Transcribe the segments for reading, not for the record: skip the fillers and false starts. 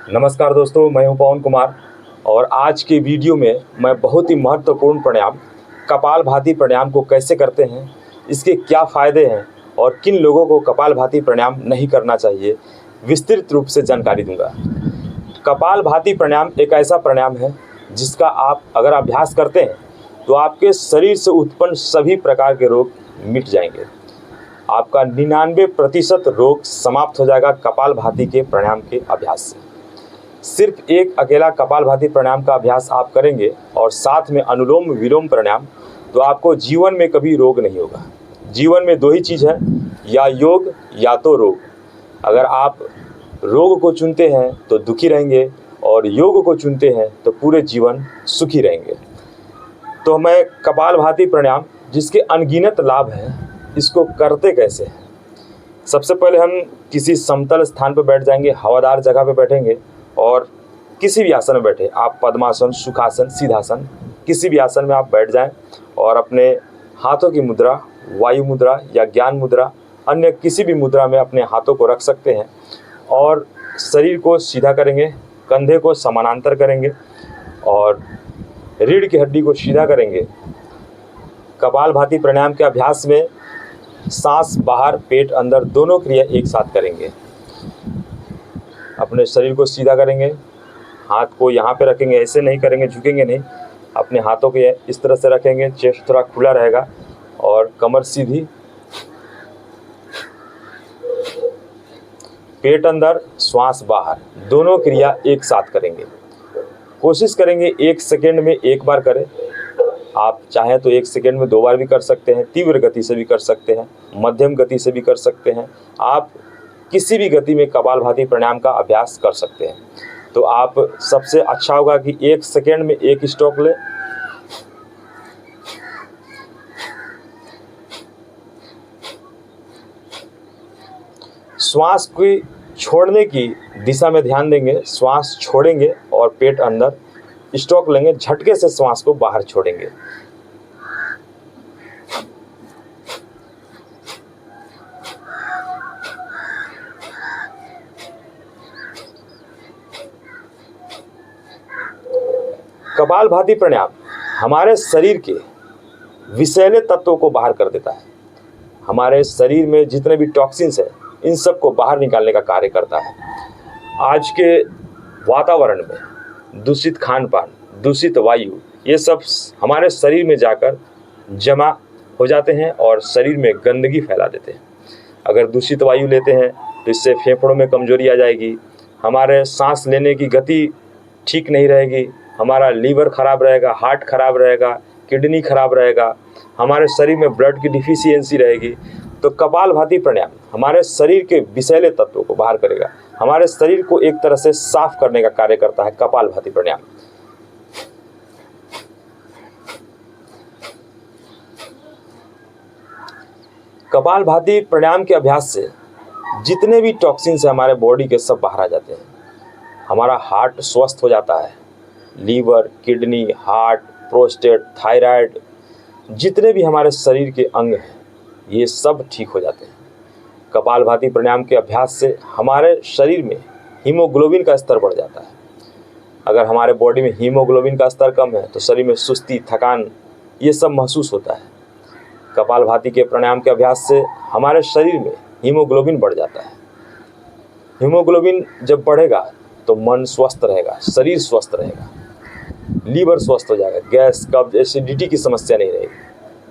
नमस्कार दोस्तों, मैं हूं पवन कुमार और आज के वीडियो में मैं बहुत ही महत्वपूर्ण प्राणायाम कपालभाति प्राणायाम को कैसे करते हैं, इसके क्या फ़ायदे हैं और किन लोगों को कपालभाति प्राणायाम नहीं करना चाहिए, विस्तृत रूप से जानकारी दूंगा। कपालभाति प्राणायाम एक ऐसा प्राणायाम है जिसका आप अगर अभ्यास करते हैं तो आपके शरीर से उत्पन्न सभी प्रकार के रोग मिट जाएंगे। आपका 99% रोग समाप्त हो जाएगा कपालभाति के प्राणायाम के अभ्यास से। सिर्फ एक अकेला कपालभाति प्राणायाम का अभ्यास आप करेंगे और साथ में अनुलोम विलोम प्राणायाम, तो आपको जीवन में कभी रोग नहीं होगा। जीवन में दो ही चीज़ है, या योग या तो रोग। अगर आप रोग को चुनते हैं तो दुखी रहेंगे और योग को चुनते हैं तो पूरे जीवन सुखी रहेंगे। तो मैं कपालभाति प्राणायाम जिसके अनगिनत लाभ हैं, इसको करते कैसे हैं। सबसे पहले हम किसी समतल स्थान पर बैठ जाएंगे, हवादार जगह पर बैठेंगे और किसी भी आसन में बैठे, आप पद्मासन, सुखासन, सीधासन, किसी भी आसन में आप बैठ जाएं और अपने हाथों की मुद्रा, वायु मुद्रा या ज्ञान मुद्रा, अन्य किसी भी मुद्रा में अपने हाथों को रख सकते हैं और शरीर को सीधा करेंगे, कंधे को समानांतर करेंगे और रीढ़ की हड्डी को सीधा करेंगे। कपालभाति प्राणायाम के अभ्यास में सांस बाहर, पेट अंदर, दोनों क्रिया एक साथ करेंगे। अपने शरीर को सीधा करेंगे, हाथ को यहाँ पे रखेंगे, ऐसे नहीं करेंगे, झुकेंगे नहीं, अपने हाथों को इस तरह से रखेंगे, चेस्ट थोड़ा खुला रहेगा और कमर सीधी, पेट अंदर, श्वास बाहर, दोनों क्रिया एक साथ करेंगे। कोशिश करेंगे 1 सेकेंड में एक बार करें। आप चाहें तो 1 सेकेंड में 2 बार भी कर सकते हैं, तीव्र गति से भी कर सकते हैं, मध्यम गति से भी कर सकते हैं। आप किसी भी गति में कपालभाति प्राणायाम का अभ्यास कर सकते हैं। तो आप सबसे अच्छा होगा कि 1 सेकेंड में एक स्ट्रोक लें, श्वास की छोड़ने की दिशा में ध्यान देंगे, श्वास छोड़ेंगे और पेट अंदर स्ट्रोक लेंगे, झटके से श्वास को बाहर छोड़ेंगे। कपालभाति प्राणायाम हमारे शरीर के विषैले तत्वों को बाहर कर देता है। हमारे शरीर में जितने भी टॉक्सिन्स हैं, इन सब को बाहर निकालने का कार्य करता है। आज के वातावरण में दूषित खान पान, दूषित वायु, ये सब हमारे शरीर में जाकर जमा हो जाते हैं और शरीर में गंदगी फैला देते हैं। अगर दूषित वायु लेते हैं तो इससे फेफड़ों में कमजोरी आ जाएगी, हमारे सांस लेने की गति ठीक नहीं रहेगी, हमारा लीवर खराब रहेगा, हार्ट खराब रहेगा, किडनी खराब रहेगा, हमारे शरीर में ब्लड की डिफिशियंसी रहेगी। तो कपालभाति प्राणायाम हमारे शरीर के विषैले तत्वों को बाहर करेगा, हमारे शरीर को एक तरह से साफ करने का कार्य करता है कपालभाति प्राणायाम। कपालभाति प्राणायाम के अभ्यास से जितने भी टॉक्सिन्स हैं हमारे बॉडी के, सब बाहर आ जाते हैं। हमारा हार्ट स्वस्थ हो जाता है, liver, kidney, heart, prostate, thyroid, जितने भी हमारे शरीर के अंग हैं, ये सब ठीक हो जाते हैं। कपालभाति प्राणायाम के अभ्यास से हमारे शरीर में हीमोग्लोबिन का स्तर बढ़ जाता है। अगर हमारे बॉडी में हीमोग्लोबिन का स्तर कम है तो शरीर में सुस्ती, थकान, ये सब महसूस होता है। कपालभाति के प्राणायाम के अभ्यास से हमारे शरीर में हीमोग्लोबिन बढ़ जाता है। हीमोग्लोबिन जब बढ़ेगा तो मन स्वस्थ रहेगा, शरीर स्वस्थ रहेगा, लीवर स्वस्थ हो जाएगा, गैस, कब्ज, एसिडिटी की समस्या नहीं रहेगी,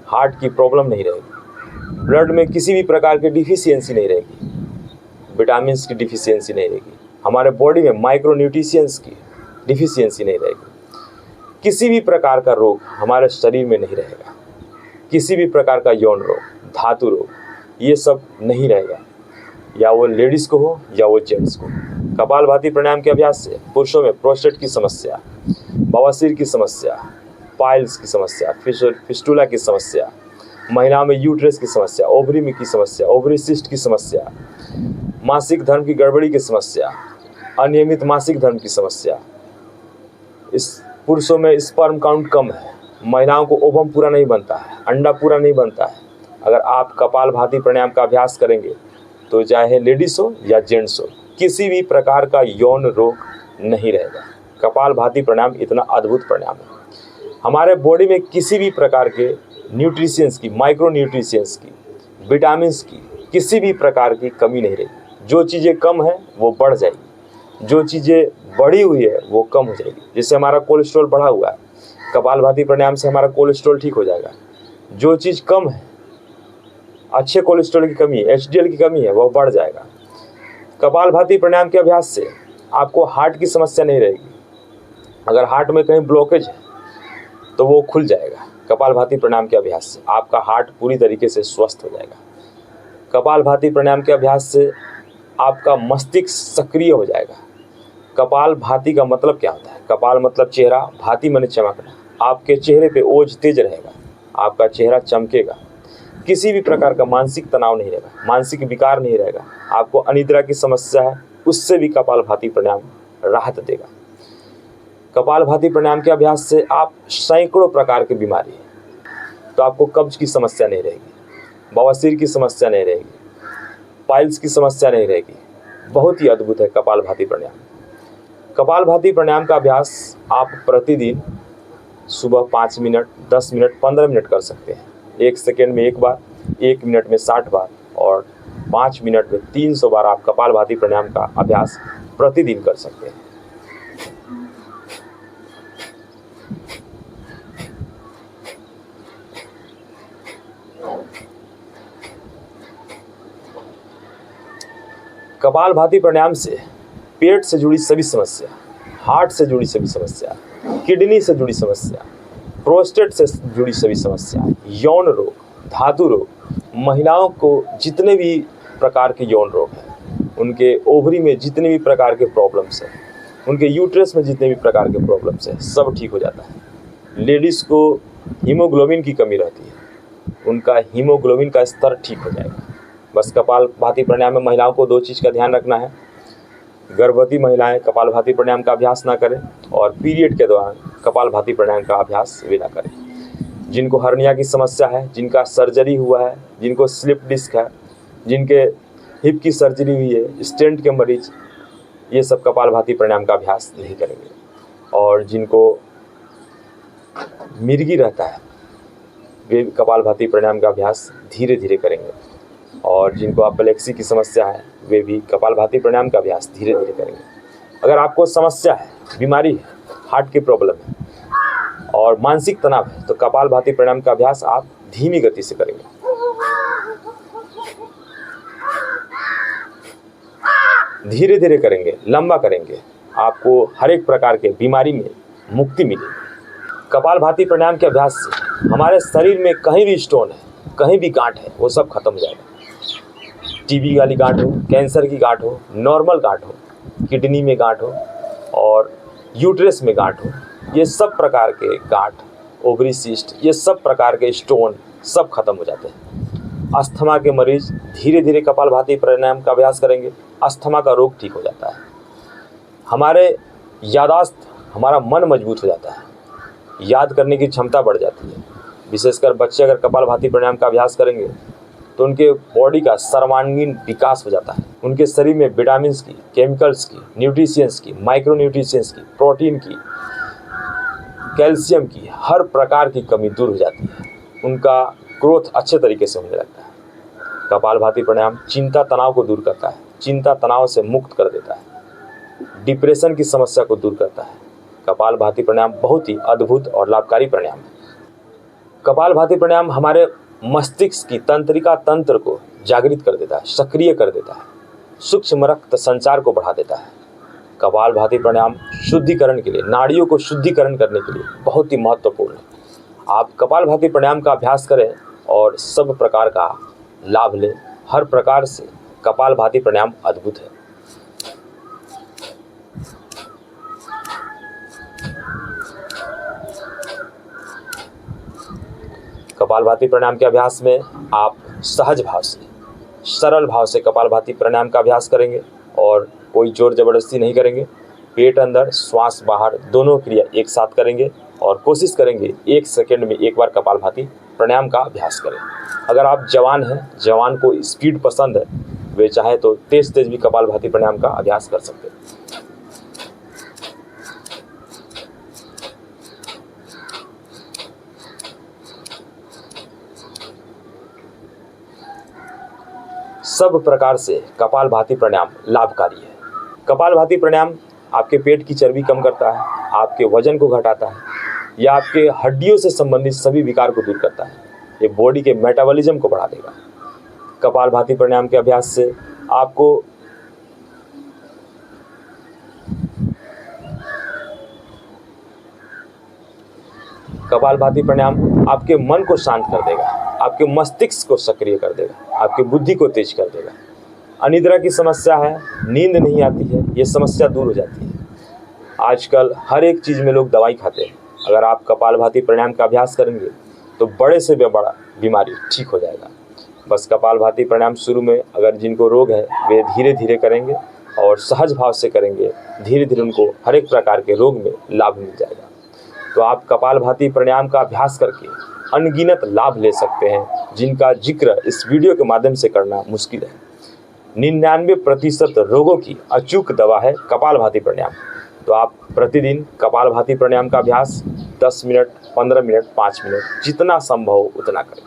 हार्ट की प्रॉब्लम नहीं रहेगी, ब्लड में किसी भी प्रकार की डिफिशियंसी नहीं रहेगी, विटामिन की डिफिशियंसी नहीं रहेगी, हमारे बॉडी में माइक्रोन्यूट्रिशंस की डिफिशियंसी नहीं रहेगी, किसी भी प्रकार का रोग हमारे शरीर में नहीं रहेगा, किसी भी प्रकार का यौन रोग, धातु रोग, ये सब नहीं रहेगा, या वो लेडीज़ को हो या वो जेंट्स को। कपालभाति प्राणायाम के अभ्यास से पुरुषों में प्रोस्टेट की समस्या, बवासीर की समस्या, पाइल्स की समस्या, फिस्टुला की समस्या, महिलाओं में यूट्रस की समस्या, ओवरी में की समस्या, ओवरी सिस्ट की समस्या, मासिक धर्म की गड़बड़ी की समस्या, अनियमित मासिक धर्म की समस्या, इस पुरुषों में स्पर्म काउंट कम है, महिलाओं को ओवम पूरा नहीं बनता है, अंडा पूरा नहीं बनता है। अगर आप कपालभाति प्राणायाम का अभ्यास करेंगे तो चाहे लेडीज़ हो या जेंट्स हो, किसी भी प्रकार का यौन रोग नहीं रहेगा। कपालभाति प्राणायाम इतना अद्भुत प्राणायाम है। हमारे बॉडी में किसी भी प्रकार के न्यूट्रिशंस की, माइक्रो न्यूट्रिशंस की, विटामिन्स की किसी भी प्रकार की कमी नहीं रहेगी। जो चीज़ें कम है वो बढ़ जाएगी, जो चीज़ें बढ़ी हुई है वो कम हो जाएगी। जैसे हमारा कोलेस्ट्रॉल बढ़ा हुआ है, कपालभाति प्राणायाम से हमारा कोलेस्ट्रॉल ठीक हो जाएगा। जो चीज़ कम है, अच्छे कोलेस्ट्रॉल की कमी है, HDL की कमी है, वह बढ़ जाएगा। कपालभाति प्राणायाम के अभ्यास से आपको हार्ट की समस्या नहीं रहेगी। अगर हार्ट में कहीं ब्लॉकेज है तो वो खुल जाएगा। कपालभाति प्राणायाम के अभ्यास से आपका हार्ट पूरी तरीके से स्वस्थ हो जाएगा। कपालभाति प्राणायाम के अभ्यास से आपका मस्तिष्क सक्रिय हो जाएगा। कपालभाति का मतलब क्या होता है? कपाल मतलब चेहरा, भाति माने चमकना। आपके चेहरे पे ओज तेज रहेगा, आपका चेहरा चमकेगा। किसी भी प्रकार का मानसिक तनाव नहीं रहेगा, मानसिक विकार नहीं रहेगा। आपको अनिद्रा की समस्या है, उससे भी कपालभाति प्राणायाम राहत देगा। कपालभाति प्राणायाम के अभ्यास से आप सैकड़ों प्रकार की बीमारी है, तो आपको कब्ज की समस्या नहीं रहेगी, बवासीर की समस्या नहीं रहेगी, पाइल्स की समस्या नहीं रहेगी। बहुत ही अद्भुत है कपालभाति प्राणायाम। कपालभाति प्राणायाम का अभ्यास आप प्रतिदिन सुबह 5 मिनट, 10 मिनट, 15 मिनट कर सकते हैं। 1 सेकेंड में 1 बार, 1 मिनट में 60 बार और 5 मिनट में 300 बार आप कपालभाति प्राणायाम का अभ्यास प्रतिदिन कर सकते हैं। कपालभाति प्राणायाम से पेट से जुड़ी सभी समस्या, हार्ट से जुड़ी सभी समस्या, किडनी से जुड़ी समस्या, प्रोस्टेट से जुड़ी सभी समस्या, यौन रोग, धातु रोग, महिलाओं को जितने भी प्रकार के यौन रोग हैं, उनके ओवरी में जितने भी प्रकार के प्रॉब्लम्स हैं, उनके यूट्रस में जितने भी प्रकार के प्रॉब्लम्स हैं, सब ठीक हो जाता है। लेडीज़ को हीमोग्लोबिन की कमी रहती है, उनका हीमोग्लोबिन का स्तर ठीक हो जाएगा। बस कपालभाति प्राणायाम में महिलाओं को 2 चीज़ का ध्यान रखना है। गर्भवती महिलाएं कपालभाति प्राणायाम का अभ्यास ना करें और पीरियड के दौरान कपालभाति प्राणायाम का अभ्यास भी ना करें। जिनको हर्निया की समस्या है, जिनका सर्जरी हुआ है, जिनको स्लिप डिस्क है, जिनके हिप की सर्जरी हुई है, स्टेंट के मरीज, ये सब कपालभाति प्राणायाम का अभ्यास नहीं करेंगे। और जिनको मिर्गी रहता है वे कपालभाति प्राणायाम का अभ्यास धीरे धीरे करेंगे। और जिनको अपेलेक्सी की समस्या है वे भी कपालभाति प्राणायाम का अभ्यास धीरे धीरे करेंगे। अगर आपको समस्या है, बीमारी है, हार्ट की प्रॉब्लम है और मानसिक तनाव है, तो कपालभाति प्राणायाम का अभ्यास आप धीमी गति से करेंगे। धीरे धीरे करेंगे, लंबा करेंगे, आपको हर एक प्रकार के बीमारी में मुक्ति मिलेगी। कपालभाति प्राणायाम के अभ्यास से हमारे शरीर में कहीं भी स्टोन है, कहीं भी गांठ है, वो सब खत्म हो जाएगा। टीबी वाली गांठ हो, कैंसर की गांठ हो, नॉर्मल गांठ हो, किडनी में गांठ हो और यूट्रस में गांठ हो, ये सब प्रकार के गांठ, ओवरी सिस्ट, ये सब प्रकार के स्टोन सब खत्म हो जाते हैं। अस्थमा के मरीज धीरे धीरे कपालभाति प्राणायाम का अभ्यास करेंगे, अस्थमा का रोग ठीक हो जाता है। हमारे यादाश्त, हमारा मन मजबूत हो जाता है, याद करने की क्षमता बढ़ जाती है। विशेषकर बच्चे अगर कपालभाति प्राणायाम का अभ्यास करेंगे तो उनके बॉडी का सर्वांगीण विकास हो जाता है। उनके शरीर में विटामिन्स की, केमिकल्स की, न्यूट्रिशंस की, माइक्रो न्यूट्रिशंस की, प्रोटीन की, कैल्शियम की, हर प्रकार की कमी दूर हो जाती है। उनका ग्रोथ अच्छे तरीके से होने लगता है। कपालभाति प्राणायाम चिंता तनाव को दूर करता है, चिंता तनाव से मुक्त कर देता है, डिप्रेशन की समस्या को दूर करता है। कपालभाति प्राणायाम बहुत ही अद्भुत और लाभकारी प्राणायाम है। कपालभाति प्राणायाम हमारे मस्तिष्क की तंत्रिका तंत्र को जागृत कर देता है, सक्रिय कर देता है, सूक्ष्म रक्त संचार को बढ़ा देता है। कपालभाति प्राणायाम शुद्धिकरण के लिए, नाड़ियों को शुद्धिकरण करने के लिए बहुत ही महत्वपूर्ण है। आप कपालभाति प्राणायाम का अभ्यास करें और सब प्रकार का लाभ लें। हर प्रकार से कपालभाति प्राणायाम अद्भुत है। कपालभाति प्राणायाम के अभ्यास में आप सहज भाव से, सरल भाव से कपालभाति प्राणायाम का अभ्यास करेंगे और कोई जोर ज़बरदस्ती नहीं करेंगे। पेट अंदर, श्वास बाहर, दोनों क्रिया एक साथ करेंगे और कोशिश करेंगे 1 सेकेंड में 1 बार कपालभाति प्राणायाम का अभ्यास करें। अगर आप जवान हैं, जवान को स्पीड पसंद है, वे चाहे तो तेज तेज भी कपालभाति प्राणायाम का अभ्यास कर सकते हैं। सब प्रकार से कपालभाति प्राणायाम लाभकारी है। कपालभाति प्राणायाम आपके पेट की चर्बी कम करता है, आपके वजन को घटाता है, या आपके हड्डियों से संबंधित सभी विकार को दूर करता है। ये बॉडी के मेटाबॉलिज्म को बढ़ा देगा। कपालभाति प्राणायाम के अभ्यास से आपको कपालभाति प्राणायाम आपके मन को शांत कर देगा, आपके मस्तिष्क को सक्रिय कर देगा, आपकी बुद्धि को तेज कर देगा। अनिद्रा की समस्या है, नींद नहीं आती है, ये समस्या दूर हो जाती है। आजकल हर एक चीज़ में लोग दवाई खाते हैं। अगर आप कपालभाति प्राणायाम का अभ्यास करेंगे तो बड़े से बड़ा बीमारी ठीक हो जाएगा। बस कपालभाति प्राणायाम शुरू में अगर जिनको रोग है वे धीरे धीरे करेंगे और सहज भाव से करेंगे, धीरे धीरे उनको हर एक प्रकार के रोग में लाभ मिल जाएगा। तो आप कपालभाति प्राणायाम का अभ्यास करके अनगिनत लाभ ले सकते हैं, जिनका जिक्र इस वीडियो के माध्यम से करना मुश्किल है। 99% रोगों की अचूक दवा है कपालभाति प्राणायाम। तो आप प्रतिदिन कपालभाति प्राणायाम का अभ्यास 10 मिनट, 15 मिनट, 5 मिनट जितना संभव हो उतना करें।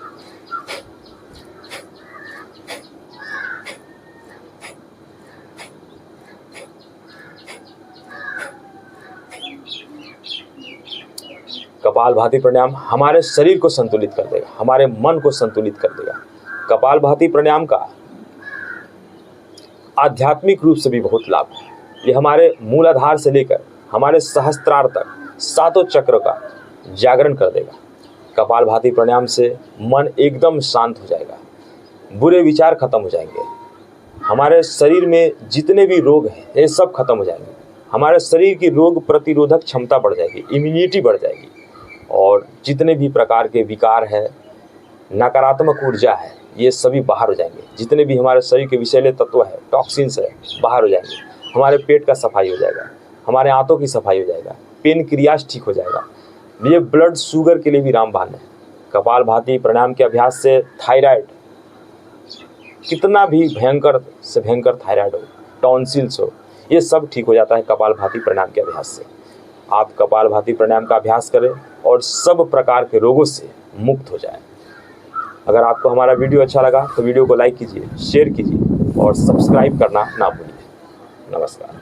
कपालभाति प्राणायाम हमारे शरीर को संतुलित कर देगा, हमारे मन को संतुलित कर देगा। कपालभाति प्राणायाम का आध्यात्मिक रूप से भी बहुत लाभ है। ये हमारे मूलाधार से लेकर हमारे सहस्त्रार तक सातों चक्र का जागरण कर देगा। कपालभाति प्राणायाम से मन एकदम शांत हो जाएगा, बुरे विचार खत्म हो जाएंगे, हमारे शरीर में जितने भी रोग हैं ये सब खत्म हो जाएंगे, हमारे शरीर की रोग प्रतिरोधक क्षमता बढ़ जाएगी, इम्यूनिटी बढ़ जाएगी, और जितने भी प्रकार के विकार है, नकारात्मक ऊर्जा है, ये सभी बाहर हो जाएंगे। जितने भी हमारे शरीर के विषैले तत्व है, टॉक्सिन्स है, बाहर हो जाएंगे। हमारे पेट का सफाई हो जाएगा, हमारे आंतों की सफाई हो जाएगा, पेन क्रियाज ठीक हो जाएगा। ये ब्लड शुगर के लिए भी रामबाण है। कपालभाति प्राणायाम के अभ्यास से थायराइड, कितना भी भयंकर से भयंकर थायराइड हो, टॉन्सिल्स हो, ये सब ठीक हो जाता है कपालभाति प्राणायाम के अभ्यास से। आप कपालभाति प्राणायाम का अभ्यास करें और सब प्रकार के रोगों से मुक्त हो जाएं। अगर आपको हमारा वीडियो अच्छा लगा तो वीडियो को लाइक कीजिए, शेयर कीजिए और सब्सक्राइब करना ना भूलिए। नमस्कार।